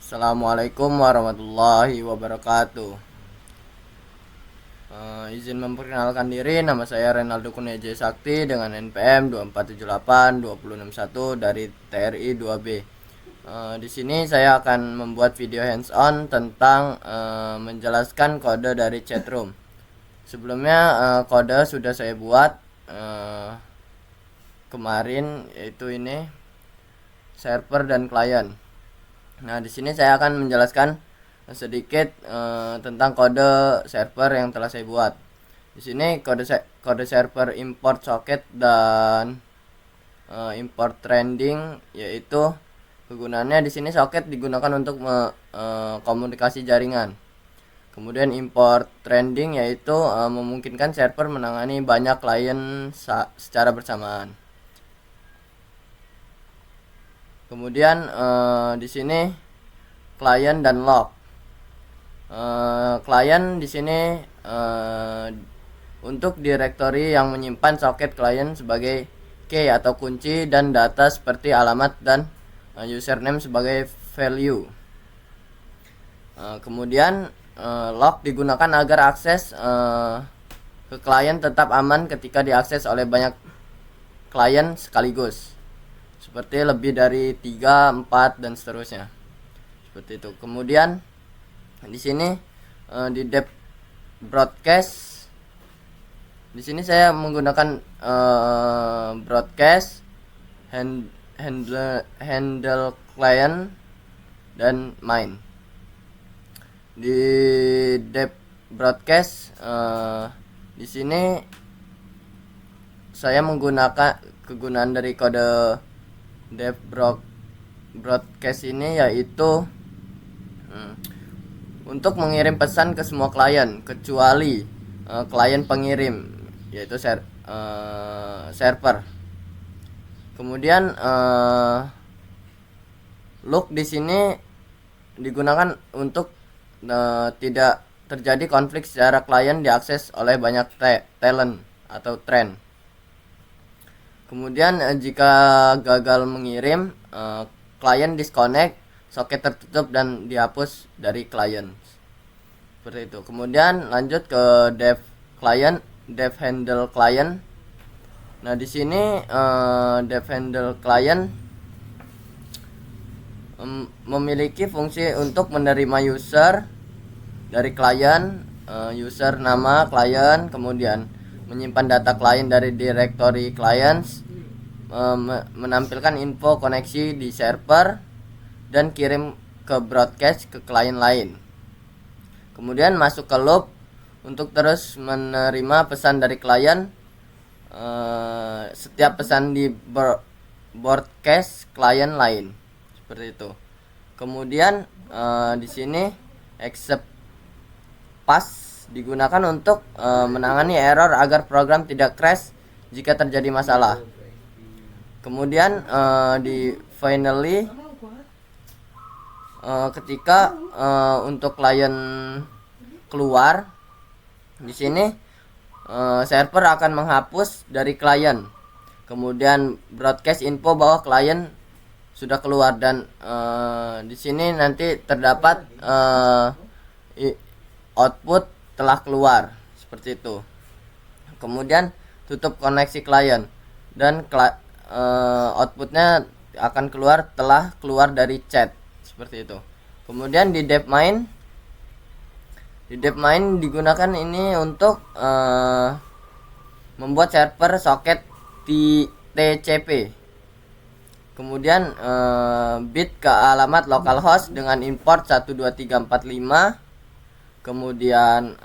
Assalamualaikum warahmatullahi wabarakatuh. Izin memperkenalkan diri, nama saya Renaldo Kuneje Sakti dengan NPM 2478-2061 dari TRI 2B. Di sini saya akan membuat video hands-on tentang menjelaskan kode dari chatroom. Sebelumnya kode sudah saya buat kemarin, yaitu ini server dan klien. Nah, di sini saya akan menjelaskan sedikit tentang kode server yang telah saya buat. Di sini kode server import socket dan import trending, yaitu kegunaannya di sini socket digunakan untuk komunikasi jaringan. Kemudian import trending yaitu memungkinkan server menangani banyak klien secara bersamaan. Kemudian di sini klien dan log. Klien di sini untuk directory yang menyimpan soket klien sebagai key atau kunci dan data seperti alamat dan username sebagai value. Kemudian log digunakan agar akses ke klien tetap aman ketika diakses oleh banyak klien sekaligus, seperti lebih dari 3, 4 dan seterusnya. Seperti itu. Kemudian di sini di dep broadcast, di sini saya menggunakan broadcast handle client dan main. Di dep broadcast di sini saya menggunakan kegunaan dari kode dep broadcast ini, yaitu untuk mengirim pesan ke semua klien kecuali klien pengirim, yaitu server. Kemudian look di sini digunakan untuk tidak terjadi konflik secara klien diakses oleh banyak talent atau trend. Kemudian jika gagal mengirim, klien disconnect, soket tertutup dan dihapus dari klien. Seperti itu. Kemudian lanjut ke dev handle client. Nah, di sini dev handle client memiliki fungsi untuk menerima user dari klien, user nama klien, kemudian menyimpan data klien dari directory clients, menampilkan info koneksi di server dan kirim ke broadcast ke klien lain. Kemudian masuk ke loop untuk terus menerima pesan dari klien. Setiap pesan di broadcast klien lain, seperti itu. Kemudian di sini except pass digunakan untuk menangani error agar program tidak crash jika terjadi masalah. Kemudian di finally, ketika untuk klien keluar, di sini server akan menghapus dari klien. Kemudian broadcast info bahwa klien sudah keluar, dan di sini nanti terdapat output telah keluar, seperti itu. Kemudian tutup koneksi klien dan outputnya akan keluar telah keluar dari chat, seperti itu. Kemudian di depmine digunakan ini untuk membuat server soket TCP. Kemudian bit ke alamat localhost dengan import 12345. Kemudian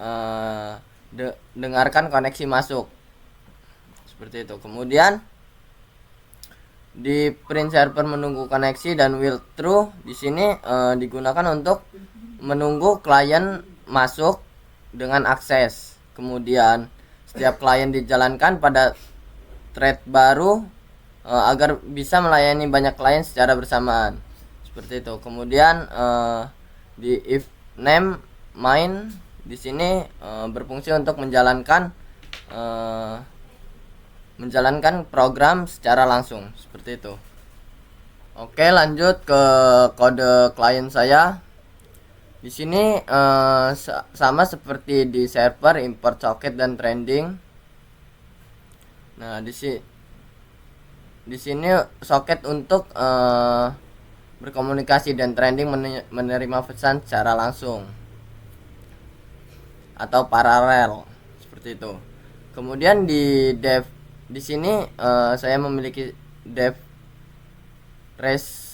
dengarkan koneksi masuk, seperti itu. Kemudian di print server menunggu koneksi dan will true di sini digunakan untuk menunggu klien masuk dengan akses. Kemudian setiap klien dijalankan pada thread baru agar bisa melayani banyak klien secara bersamaan, seperti itu. Kemudian di if name main di sini berfungsi untuk menjalankan program secara langsung, seperti itu. Oke, lanjut ke kode klien saya. Di sini sama seperti di server, import socket dan trending. Nah, di sini socket untuk berkomunikasi dan trending menerima pesan secara langsung atau paralel seperti itu. Kemudian di sini saya memiliki dev res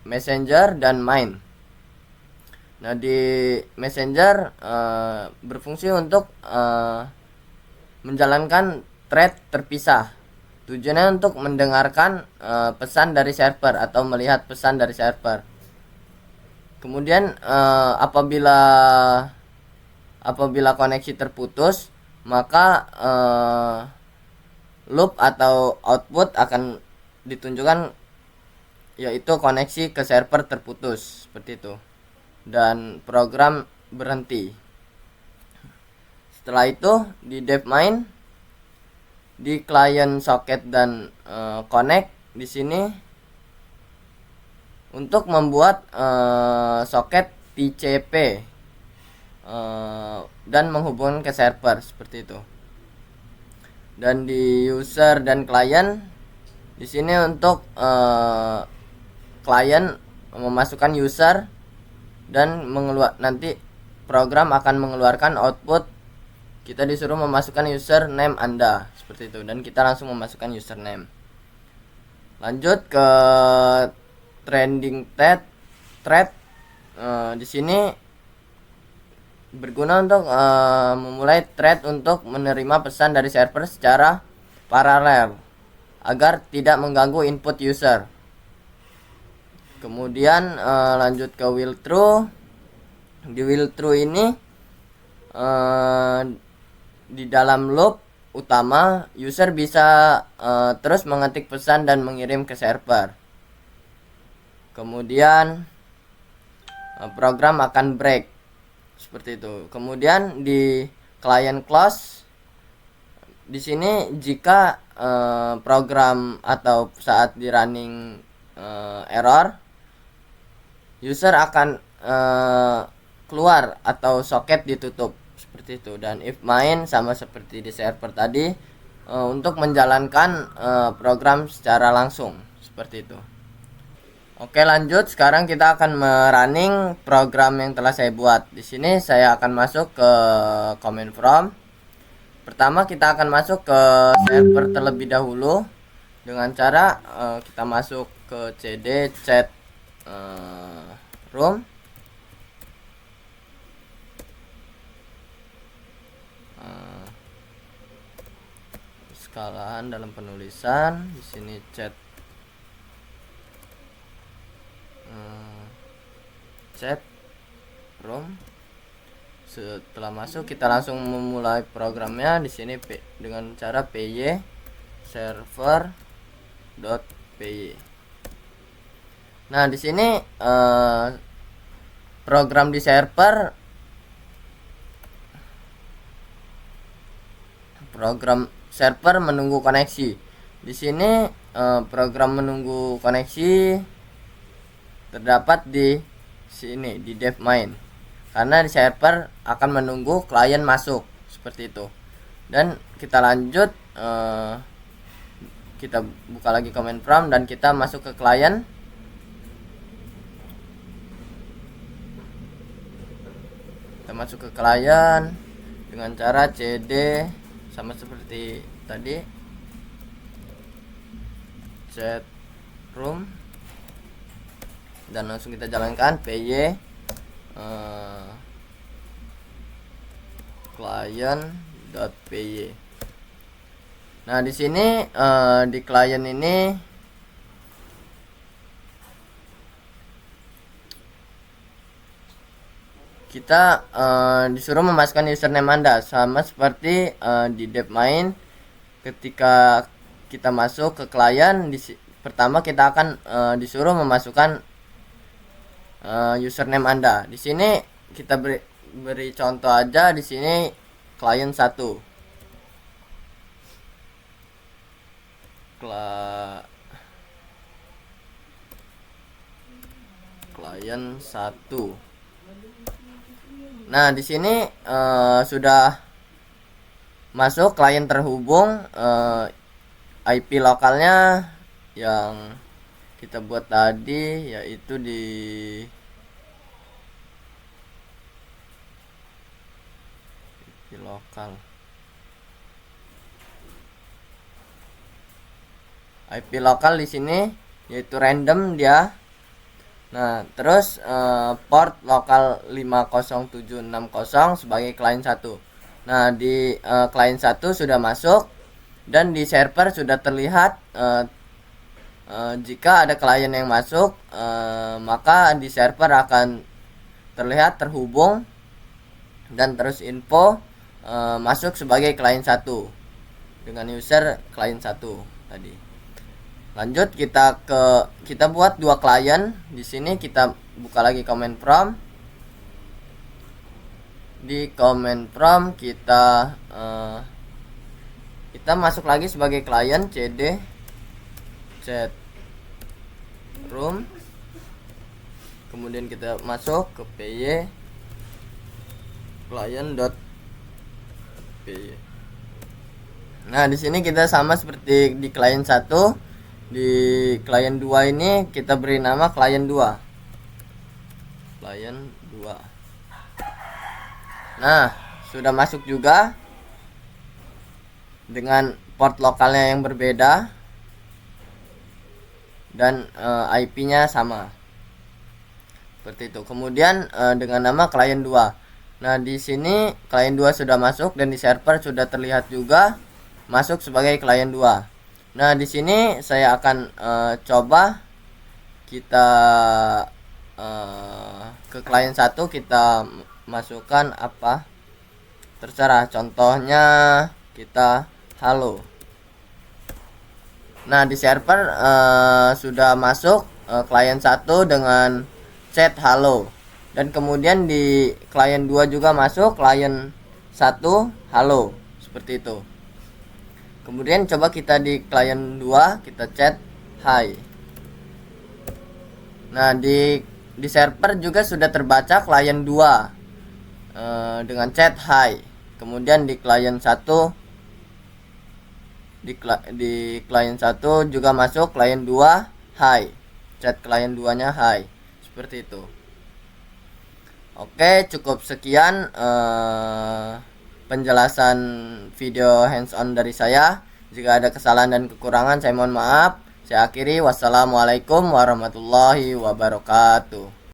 messenger dan main. Nah, di messenger berfungsi untuk menjalankan thread terpisah. Tujuannya untuk mendengarkan pesan dari server atau melihat pesan dari server. Kemudian apabila koneksi terputus, maka loop atau output akan ditunjukkan, yaitu koneksi ke server terputus seperti itu, dan program berhenti. Setelah itu di dev main, di client socket dan connect di sini untuk membuat soket TCP dan menghubungkan ke server seperti itu. Dan di user dan client di sini untuk client memasukkan user dan nanti program akan mengeluarkan output. Kita disuruh memasukkan username Anda seperti itu, dan kita langsung memasukkan username. Lanjut ke trending thread. Di sini berguna untuk memulai thread untuk menerima pesan dari server secara paralel agar tidak mengganggu input user. Kemudian lanjut ke while true. Di while true ini di dalam loop utama, user bisa terus mengetik pesan dan mengirim ke server. Kemudian program akan break seperti itu. Kemudian di client close, di sini jika program atau saat di running error, user akan keluar atau soket ditutup seperti itu. Dan if main sama seperti di server tadi, untuk menjalankan program secara langsung seperti itu. Oke, lanjut. Sekarang kita akan merunning program yang telah saya buat. Di sini saya akan masuk ke command prompt. Pertama kita akan masuk ke server terlebih dahulu dengan cara kita masuk ke cd chat room. Skalahan dalam penulisan, di sini chat room. Setelah masuk, kita langsung memulai programnya di sini dengan cara py server.py. Nah, di sini program di server, menunggu koneksi. Di sini program menunggu koneksi terdapat di sini di dev main, karena di server akan menunggu klien masuk seperti itu. Dan kita lanjut, kita buka lagi command prompt dan kita masuk ke klien. Kita masuk ke klien dengan cara cd sama seperti tadi, chat room, dan langsung kita jalankan py client.py. Nah, di sini di klien ini kita disuruh memasukkan username Anda sama seperti di dev main. Ketika kita masuk ke klien, pertama kita akan disuruh memasukkan username Anda. Di sini kita beri contoh aja, di sini klien 1. klien 1. Nah, di sini sudah masuk klien terhubung, IP lokalnya yang kita buat tadi yaitu di IP lokal. IP lokal di sini yaitu random dia. Nah, terus port lokal 50760 sebagai klien 1. Nah, di klien 1 sudah masuk dan di server sudah terlihat jika ada klien yang masuk, maka di server akan terlihat terhubung dan terus info masuk sebagai klien 1 dengan user klien 1 tadi. Lanjut kita buat 2 klien. Di sini kita buka lagi command prompt. Di command prompt kita masuk lagi sebagai klien cd chat room. Kemudian kita masuk ke py client.py. Nah, di sini kita sama seperti di klien 1. Di klien 2 ini kita beri nama klien 2. Klien 2. Nah, sudah masuk juga dengan port lokalnya yang berbeda dan IP-nya sama. Seperti itu. Kemudian dengan nama klien 2. Nah, di sini klien 2 sudah masuk dan di server sudah terlihat juga masuk sebagai klien 2. Nah, di sini saya akan coba kita ke klien 1 kita masukkan apa terserah, contohnya kita halo. Nah, di server sudah masuk klien 1 dengan chat halo, dan kemudian di klien 2 juga masuk klien 1 halo, seperti itu. Kemudian coba kita di klien 2 kita chat hi. Nah, di server juga sudah terbaca klien 2 dengan chat hi. Kemudian di klien 1 di klien 1 juga masuk klien 2 hi. Chat klien 2-nya hi. Seperti itu. Oke, cukup sekian penjelasan video hands on dari saya. Jika ada kesalahan dan kekurangan saya mohon maaf. Saya akhiri, wassalamualaikum warahmatullahi wabarakatuh.